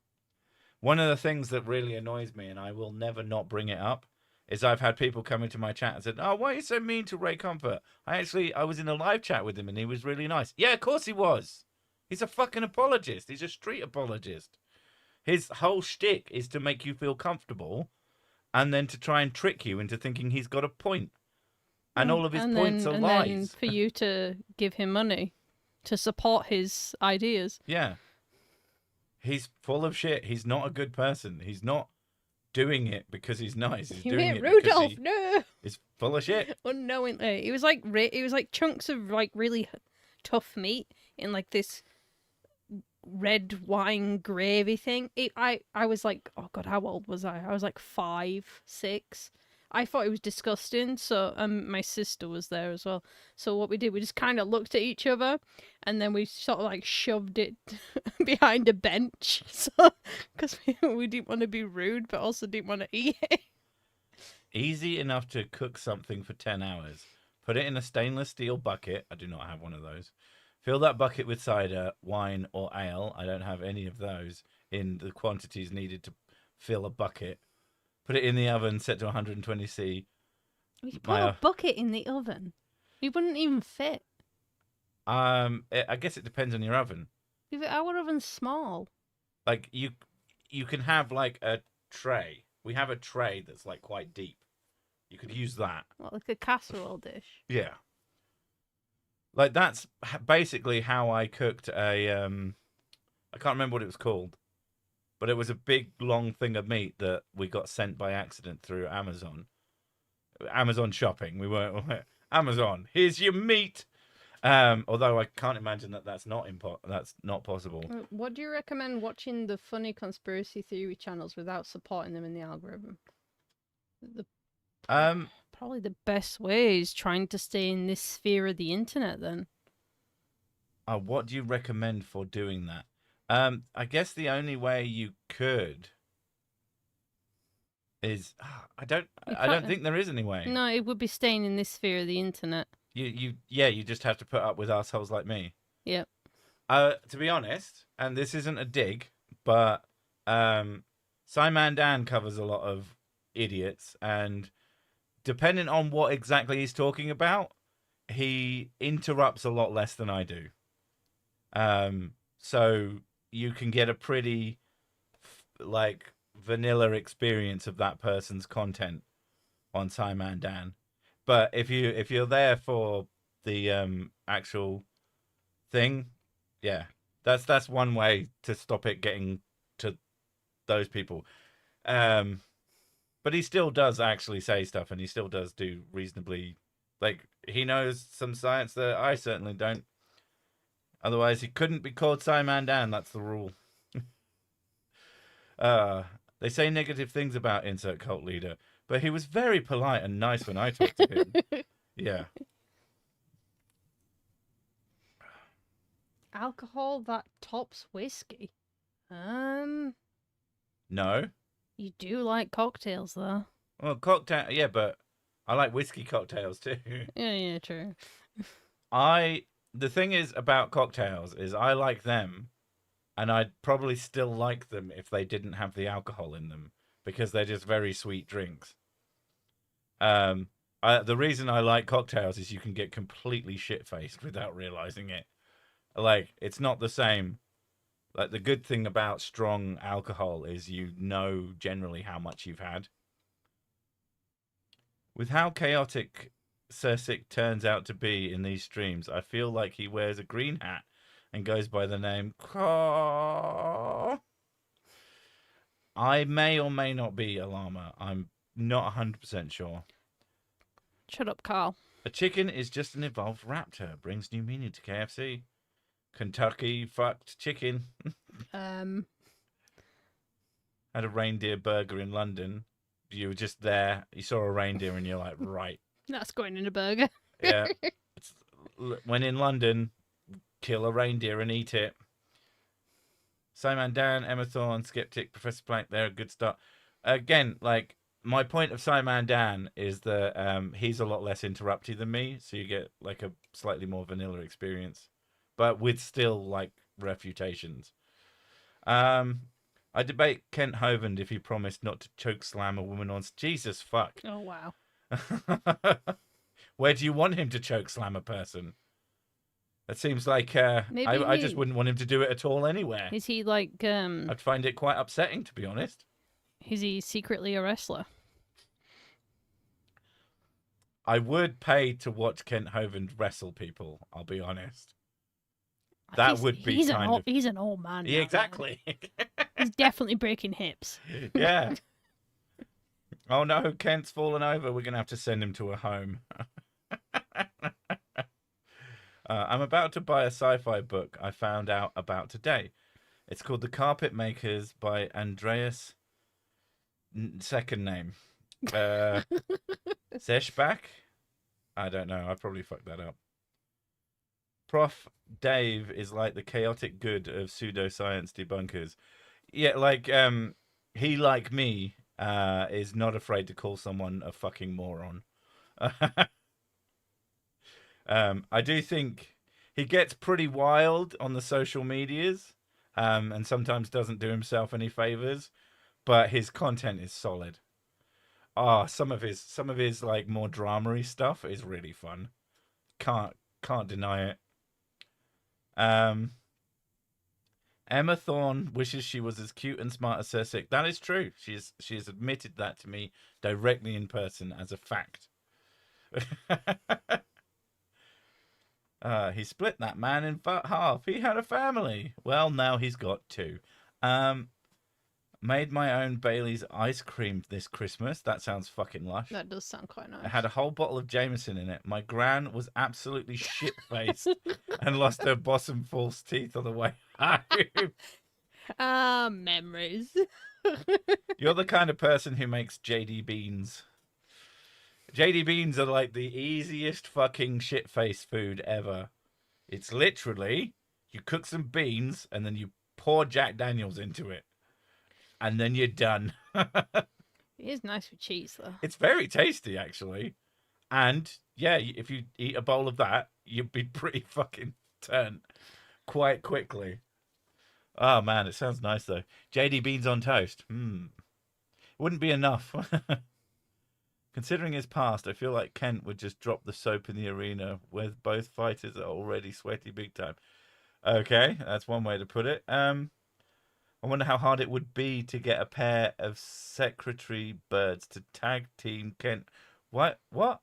One of the things that really annoys me, and I will never not bring it up, is I've had people come into my chat and said, "Oh, why are you so mean to Ray Comfort?" I was in a live chat with him, and he was really nice. Yeah, of course he was. He's a fucking apologist. He's a street apologist. His whole shtick is to make you feel comfortable, and then to try and trick you into thinking he's got a point. And all of his points are and lies. then for you to give him money to support his ideas. Yeah. He's full of shit. He's not a good person. He's not doing it because he's nice. He's You doing mean it because Rudolph? he No. is full of shit. Unknowingly, it was like chunks of like really tough meat in like this red wine gravy thing. I was like, oh god, how old was I? I was like 5, 6. I thought it was disgusting. So my sister was there as well. So what we did, we just kind of looked at each other, and then we sort of like shoved it behind a bench, so because we didn't want to be rude, but also didn't want to eat it. Easy enough to cook something for 10 hours. Put it in a stainless steel bucket. I do not have one of those. Fill that bucket with cider, wine, or ale. I don't have any of those in the quantities needed to fill a bucket. Put it in the oven, set to 120°C. You put a bucket in the oven. You wouldn't even fit. I guess it depends on your oven. Our oven's small. Like you can have like a tray. We have a tray that's like quite deep. You could use that. What, like a casserole dish? Yeah. Like that's basically how I cooked a I can't remember what it was called, but it was a big long thing of meat that we got sent by accident through Amazon. Amazon shopping. We weren't Amazon. Here's your meat. Although I can't imagine that's not possible. What do you recommend watching the funny conspiracy theory channels without supporting them in the algorithm? Probably the best way is trying to stay in this sphere of the internet then. What do you recommend for doing that? I guess the only way you could is I don't think there is any way. No, it would be staying in this sphere of the internet. You just have to put up with assholes like me. Yep. To be honest, and this isn't a dig, but Simon Dan covers a lot of idiots, and depending on what exactly he's talking about, he interrupts a lot less than I do. So you can get a pretty like vanilla experience of that person's content on Simon Dan. But if you're there for the actual thing, yeah, that's one way to stop it getting to those people. Um, but he still does actually say stuff, and he still does do reasonably. Like he knows some science that I certainly don't. Otherwise, he couldn't be called Simon Dan. That's the rule. Uh, they say negative things about insert cult leader, but he was very polite and nice when I talked to him. Yeah. Alcohol that tops whiskey. No. You do like cocktails, though. Well, cocktail. Yeah, but I like whiskey cocktails too. Yeah, true. The thing is about cocktails is I like them, and I'd probably still like them if they didn't have the alcohol in them because they're just very sweet drinks. The reason I like cocktails is you can get completely shit-faced without realizing it. Like, it's not the same. Like, the good thing about strong alcohol is you know generally how much you've had. With how chaotic Sics turns out to be in these streams, I feel like he wears a green hat and goes by the name Caw. I may or may not be a llama. I'm not 100% sure. Shut up, Carl. A chicken is just an evolved raptor. Brings new meaning to KFC. Kentucky fucked chicken. Um, Had a reindeer burger in London. You were just there. You saw a reindeer and you're like, right. That's going in a burger. Yeah. When in London, kill a reindeer and eat it. Simon Dan, Emma Thorne, Skeptic, Professor Plank, they're a good start. Again, like, my point of Simon Dan is that he's a lot less interrupty than me, so you get, like, a slightly more vanilla experience, but with still, like, refutations. I debate Kent Hovind if he promised not to choke slam a woman on... Jesus, fuck. Oh, wow. Where do you want him to choke slam a person? That seems like Maybe I just wouldn't want him to do it at all anywhere. Is he like I'd find it quite upsetting, to be honest. Is he secretly a wrestler? I would pay to watch Kent Hovind wrestle people, I'll be honest. That would be he's kind of... He's an old man. Yeah, exactly. He's definitely breaking hips. Yeah. Oh no, Kent's fallen over. We're going to have to send him to a home. I'm about to buy a sci-fi book I found out about today. It's called The Carpet Makers by Andreas... Second name. Zeshbach? I don't know. I probably fucked that up. Prof. Dave is like the chaotic good of pseudoscience debunkers. Yeah, like, he, like me, is not afraid to call someone a fucking moron. I do think he gets pretty wild on the social medias, and sometimes doesn't do himself any favors, but his content is solid. Some of his like more drama-y stuff is really fun. Can't deny it. Emma Thorne wishes she was as cute and smart as Sics. That is true. She has admitted that to me directly in person as a fact. He split that man in half. He had a family. Well, now he's got two. Made my own Bailey's ice cream this Christmas. That sounds fucking lush. That does sound quite nice. I had a whole bottle of Jameson in it. My gran was absolutely shit-faced and lost her bosom false teeth on the way home. Memories. You're the kind of person who makes JD beans. JD beans are like the easiest fucking shit-faced food ever. It's literally, you cook some beans and then you pour Jack Daniels into it. And then you're done. It is nice with cheese, though. It's very tasty, actually. And, yeah, if you eat a bowl of that, you'd be pretty fucking turned quite quickly. Oh, man, it sounds nice, though. JD beans on toast. Wouldn't be enough. Considering his past, I feel like Kent would just drop the soap in the arena where both fighters are already sweaty big time. Okay, that's one way to put it. I wonder how hard it would be to get a pair of secretary birds to tag team Kent. What? What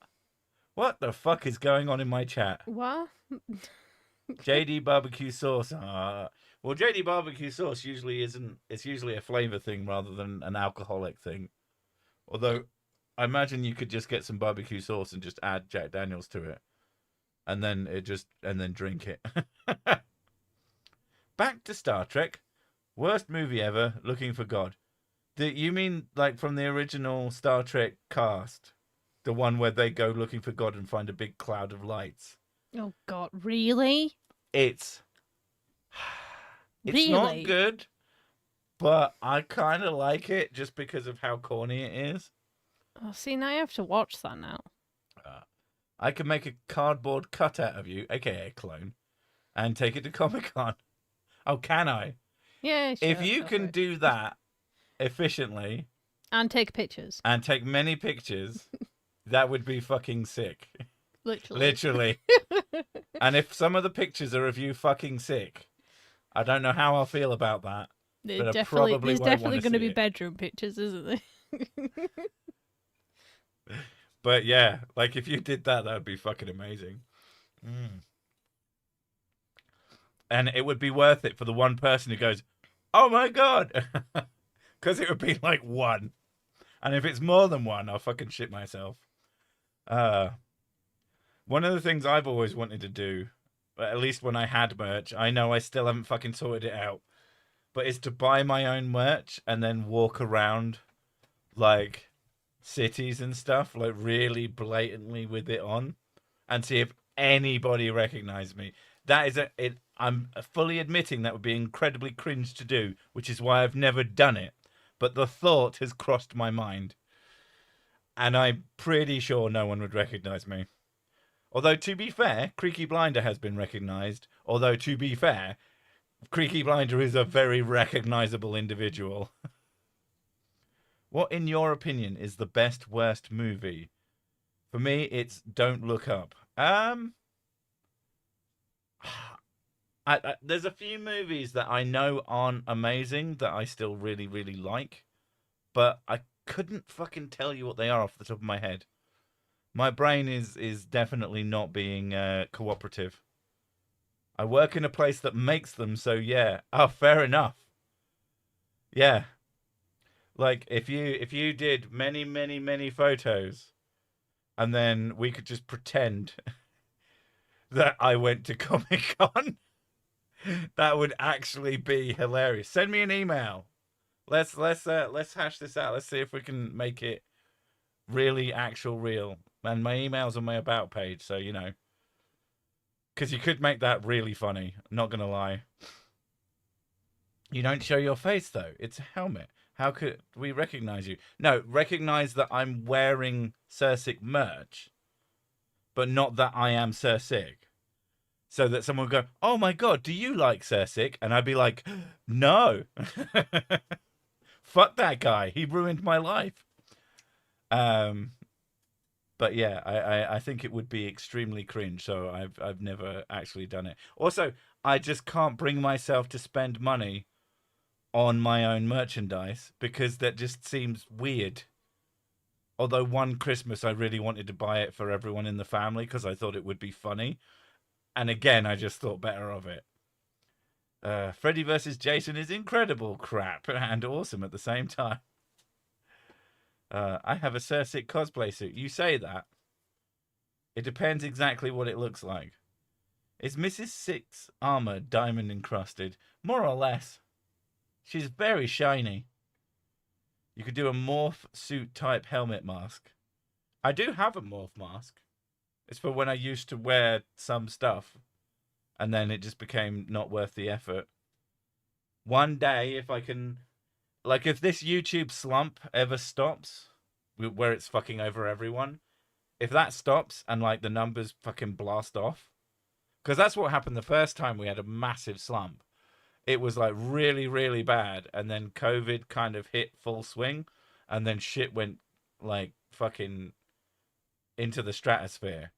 the fuck is going on in my chat? What? JD barbecue sauce. Well, JD barbecue sauce usually isn't. It's usually a flavor thing rather than an alcoholic thing. Although, I imagine you could just get some barbecue sauce and just add Jack Daniels to it, and then drink it. Back to Star Trek. Worst movie ever. Looking for God. You mean like from the original Star Trek cast, the one where they go looking for God and find a big cloud of lights? Oh God, really? It's Really? not good, but I kind of like it just because of how corny it is. Oh, see, now you have to watch that now. I can make a cardboard cutout of you, aka a clone, and take it to Comic-Con. Oh, can I? Yeah, sure. If you can do that efficiently and take pictures. and take many pictures, that would be fucking sick. Literally. And if some of the pictures are of you fucking sick, I don't know how I'll feel about that. But There's probably definitely going to be it. bedroom pictures, isn't there? But yeah, like if you did that, that would be fucking amazing. And it would be worth it for the one person who goes, "Oh my God," because it would be like one. And if it's more than one, I'll fucking shit myself. One of the things I've always wanted to do, at least when I had merch, I know I still haven't fucking sorted it out, but is to buy my own merch and then walk around like cities and stuff, like really blatantly with it on, and see if anybody recognized me. That is it. I'm fully admitting that would be incredibly cringe to do, which is why I've never done it. But the thought has crossed my mind, and I'm pretty sure no one would recognize me. Although, to be fair, Creaky Blinder has been recognized. Although, to be fair, Creaky Blinder is a very recognizable individual. What, in your opinion, is the best worst movie? For me, it's Don't Look Up. There's a few movies that I know aren't amazing that I still really, really like, but I couldn't fucking tell you what they are off the top of my head. My brain is definitely not being cooperative. I work in a place that makes them, so yeah. Oh, fair enough. Yeah. Like if you did many, many, many photos, and then we could just pretend that I went to Comic-Con, that would actually be hilarious. Send me an email. Let's hash this out. Let's see if we can make it really actual real. And my email's on my about page, so you know. Because you could make that really funny. Not gonna lie. You don't show your face though. It's a helmet. How could we recognize you? No, recognize that I'm wearing Sics merch, but not that I am Sics. So that someone would go, "Oh my God, do you like Sics?" And I'd be like, "No." Fuck that guy. He ruined my life. But yeah, I think it would be extremely cringe. So I've never actually done it. Also, I just can't bring myself to spend money on my own merchandise because that just seems weird. Although one Christmas I really wanted to buy it for everyone in the family because I thought it would be funny. And again, I just thought better of it. Freddy vs. Jason is incredible crap and awesome at the same time. I have a Sics cosplay suit. You say that. It depends exactly what it looks like. Is Mrs. Sics' armor diamond encrusted? More or less. She's very shiny. You could do a morph suit type helmet mask. I do have a morph mask. It's for when I used to wear some stuff. And then it just became not worth the effort. One day, if I can... Like, if this YouTube slump ever stops, where it's fucking over everyone, if that stops and, like, the numbers fucking blast off, because that's what happened the first time we had a massive slump. It was, like, really, really bad, and then COVID kind of hit full swing, and then shit went, like, fucking into the stratosphere.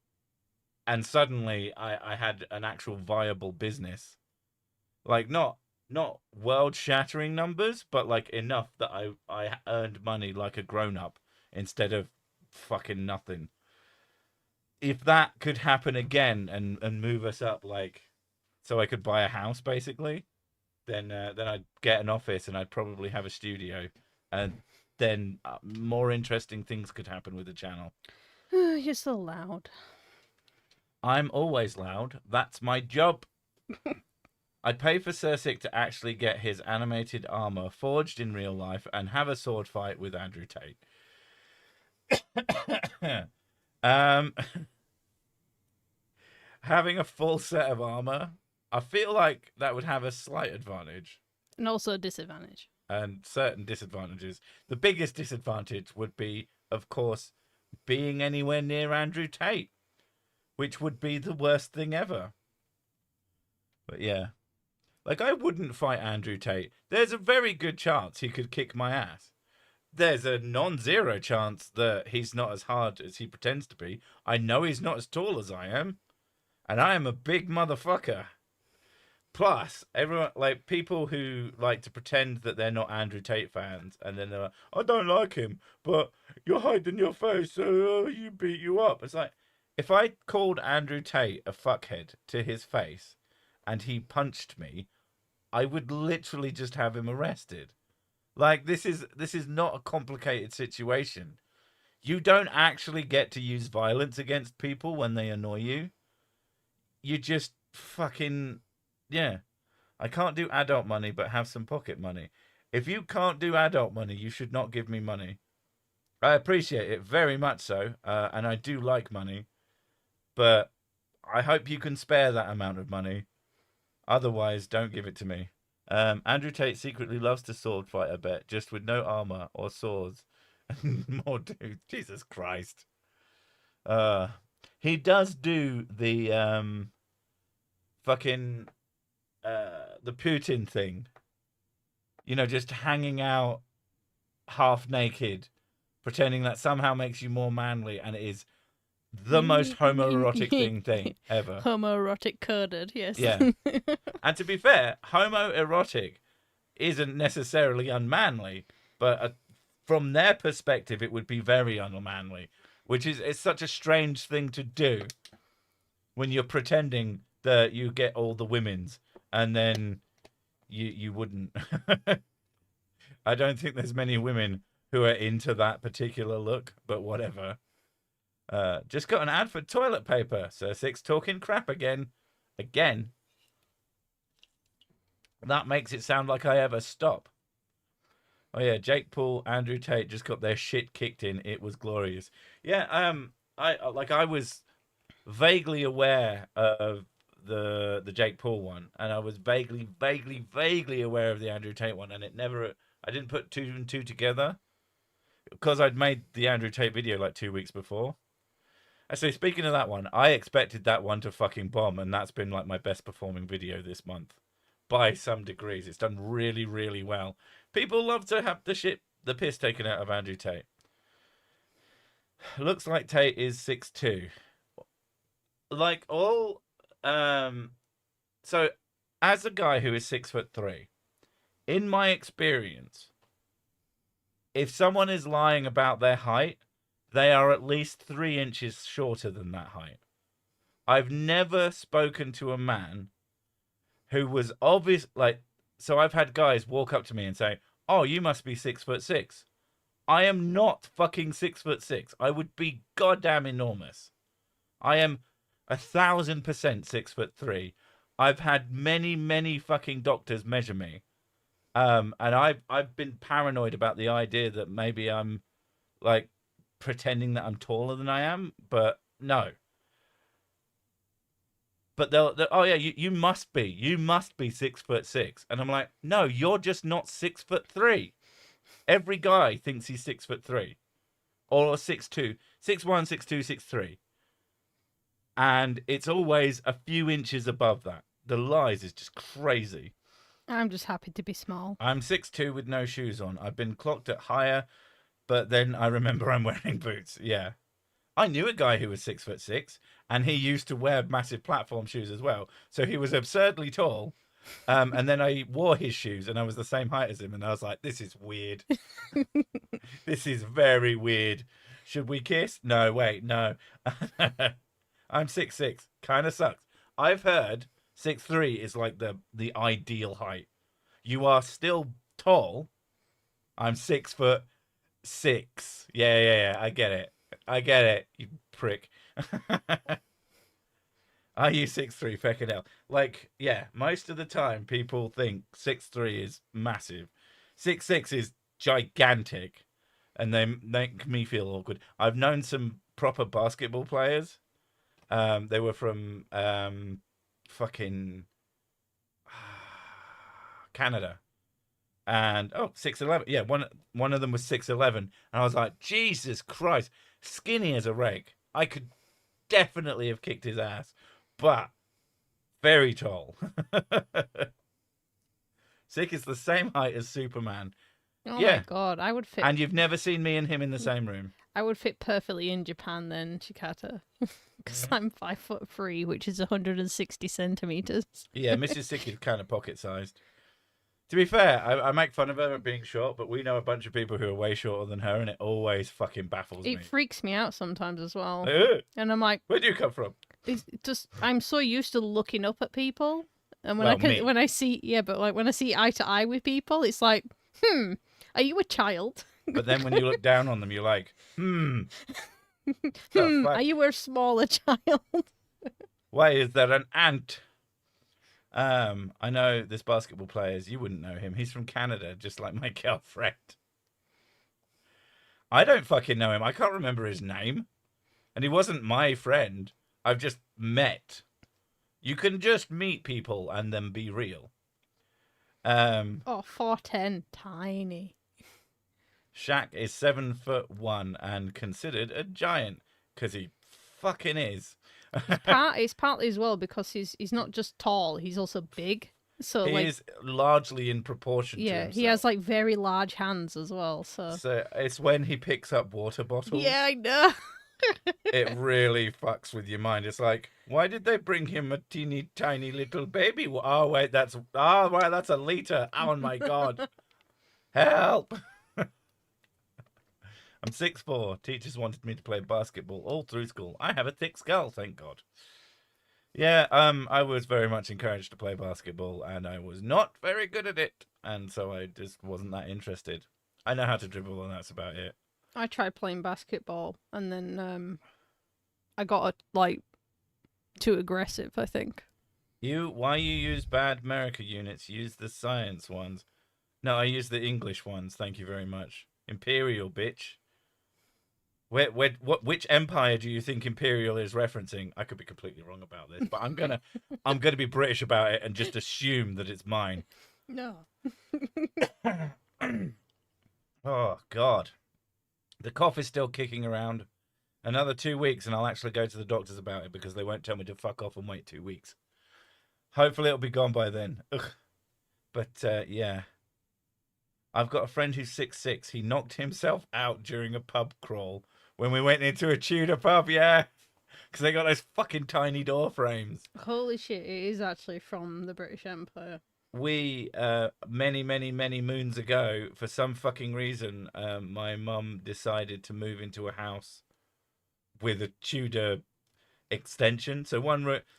And suddenly, I had an actual viable business Like not world-shattering numbers, but like enough that I earned money like a grown-up instead of fucking nothing. If that could happen again and move us up, like, so I could buy a house basically, then I'd get an office and I'd probably have a studio, and then more interesting things could happen with the channel. You're so loud. I'm always loud. That's my job. I'd pay for Sir Sic to actually get his animated armor forged in real life and have a sword fight with Andrew Tate. Having a full set of armor, I feel like that would have a slight advantage And also a disadvantage. and certain disadvantages. The biggest disadvantage would be, of course, being anywhere near Andrew Tate, which would be the worst thing ever. But yeah, like, I wouldn't fight Andrew Tate. There's a very good chance he could kick my ass. There's a non-zero chance that he's not as hard as he pretends to be. I know he's not as tall as I am, and I am a big motherfucker. Plus, everyone, like, people who like to pretend that they're not Andrew Tate fans, and then they're like, I don't like him, but you're hiding your face, so you beat you up. It's like, if I called Andrew Tate a fuckhead to his face, and he punched me, I would literally just have him arrested. Like, this is not a complicated situation. You don't actually get to use violence against people when they annoy you. You just fucking, yeah. I can't do adult money, but have some pocket money. If you can't do adult money, you should not give me money. I appreciate it very much so, and I do like money, but I hope you can spare that amount of money. Otherwise, don't give it to me. Andrew Tate secretly loves to sword fight, I bet, just with no armor or swords. More dudes. Jesus Christ. He does do the fucking the Putin thing. You know, just hanging out half naked, pretending that somehow makes you more manly, and it is the most homoerotic thing ever. Homoerotic coded, yes. Yeah. And to be fair, homoerotic isn't necessarily unmanly, but from their perspective, it would be very unmanly, which is, it's such a strange thing to do when you're pretending that you get all the women's and then you wouldn't. I don't think there's many women who are into that particular look, but whatever. Just got an ad for toilet paper. Sir Sics talking crap again. Again. That makes it sound like I ever stop. Oh yeah, Jake Paul, Andrew Tate just got their shit kicked in. It was glorious. Yeah, I was vaguely aware of the Jake Paul one, and I was vaguely aware of the Andrew Tate one, and I didn't put two and two together because I'd made the Andrew Tate video like 2 weeks before. So speaking of that one, I expected that one to fucking bomb, and that's been like my best performing video this month by some degrees. It's done really, really well. People love to have the piss taken out of Andrew Tate. Looks like Tate is 6'2". Like all, so as a guy who is 6'3", in my experience, if someone is lying about their height, they are at least 3 inches shorter than that height. I've never spoken to a man who was obvious, like, so I've had guys walk up to me and say, oh, you must be 6'6". I am not fucking 6'6". I would be goddamn enormous. I am 1,000% 6'3". I've had many fucking doctors measure me. And I've been paranoid about the idea that maybe I'm like pretending that I'm taller than I am, but no. But they'll oh yeah, you must be 6'6", and I'm like, no, you're just not 6'3". Every guy thinks he's 6'3", or 6'2", 6'1", 6'2", 6'3", and it's always a few inches above that. The lies is just crazy. I'm just happy to be small. I'm 6'2" with no shoes on. I've been clocked at higher, but then I remember I'm wearing boots. Yeah. I knew a guy who was 6'6", and he used to wear massive platform shoes as well. So he was absurdly tall, And then I wore his shoes, and I was the same height as him, and I was like, "This is weird. This is very weird. Should we kiss? No, wait, no. I'm 6'6". Kind of sucks. I've heard 6'3" is like the ideal height. You are still tall. I'm 6'6". Yeah. I get it. You prick. Are you 6'3"? Feckin' hell. Like, yeah, most of the time people think 6'3" is massive. 6'6" is gigantic, and they make me feel awkward. I've known some proper basketball players. They were from fucking Canada. And 6'11". Yeah, one of them was 6'11", and I was like, Jesus Christ, skinny as a rake. I could definitely have kicked his ass, but very tall. Sick is the same height as Superman. Oh Yeah. my god, I would fit. And you've never seen me and him in the same room. I would fit perfectly in Japan then, Chikata, because I'm 5'3", which is 160 centimeters. Yeah, Mrs. Sick is kind of pocket-sized. To be fair, I make fun of her being short, but we know a bunch of people who are way shorter than her, and it always fucking baffles me. It freaks me out sometimes as well. Ugh. And I'm like, Where do you come from? it's just I'm so used to looking up at people, and Well, me. when I see when I see eye to eye with people, it's like, are you a child? But then when you look down on them, you're like, the fuck? Are you a smaller child? Why is there an ant? I know this basketball player. You wouldn't know him. He's from Canada, just like my girlfriend. I don't fucking know him. I can't remember his name. And he wasn't my friend. I've just met. You can just meet people and then be real. 4'10", tiny. Shaq is 7'1" and considered a giant because he fucking is. It's partly as well because he's not just tall; he's also big. So He is largely in proportion to himself. he has like very large hands as well. So it's when he picks up water bottles. Yeah, I know. It really fucks with your mind. It's like, why did they bring him a teeny tiny little baby? Oh wait, that's a liter. Oh my god, help! I'm 6'4". Teachers wanted me to play basketball all through school. I have a thick skull, thank God. Yeah, I was very much encouraged to play basketball, and I was not very good at it, and so I just wasn't that interested. I know how to dribble, and that's about it. I tried playing basketball, and then I got too aggressive, I think. Why you use bad America units? Use the science ones. No, I use the English ones. Thank you very much. Imperial, bitch. Which empire do you think Imperial is referencing? I could be completely wrong about this, but I'm gonna be British about it and just assume that it's mine. No. Oh God, the cough is still kicking around. Another 2 weeks, and I'll actually go to the doctors about it because they won't tell me to fuck off and wait 2 weeks. Hopefully, it'll be gone by then. Ugh. But yeah. I've got a friend who's 6'6". He knocked himself out during a pub crawl when we went into a Tudor pub, yeah. Because they got those fucking tiny door frames. Holy shit, it is actually from the British Empire. We, many moons ago, for some fucking reason, my mum decided to move into a house with a Tudor extension. So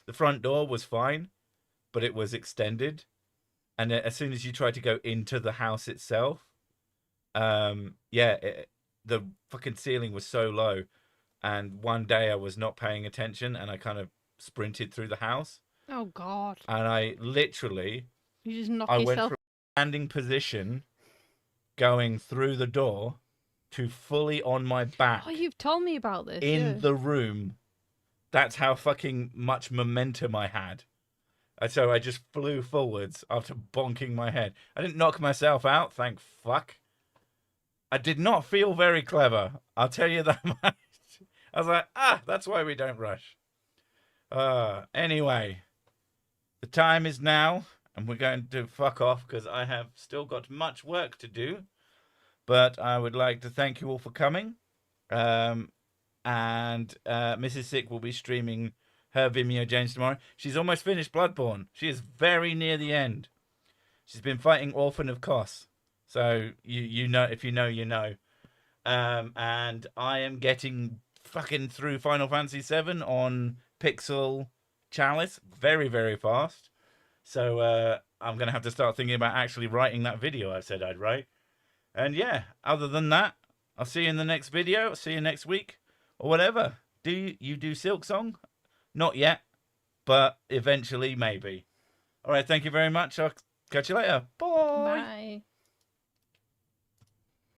the front door was fine, but it was extended. And as soon as you try to go into the house itself, the fucking ceiling was so low. And one day I was not paying attention and I kind of sprinted through the house. Oh, God. And I literally... You just knocked I yourself... went from standing position, going through the door, to fully on my back. Oh, you've told me about this. In the room. That's how fucking much momentum I had. So I just flew forwards after bonking my head. I didn't knock myself out, thank fuck. I did not feel very clever. I'll tell you that much. I was like, that's why we don't rush. Anyway, the time is now, and we're going to fuck off because I have still got much work to do. But I would like to thank you all for coming. And Mrs. Sick will be streaming her Vimeo James tomorrow. She's almost finished Bloodborne. She is very near the end. She's been fighting Orphan of Kos. So you know, if you know, you know. And I am getting fucking through Final Fantasy VII on Pixel Chalice very, very fast. So I'm going to have to start thinking about actually writing that video I said I'd write. And yeah, other than that, I'll see you in the next video. I'll see you next week or whatever. Do you do Silksong? Not yet, but eventually maybe. All right, thank you very much. I'll catch you later. Bye. Bye.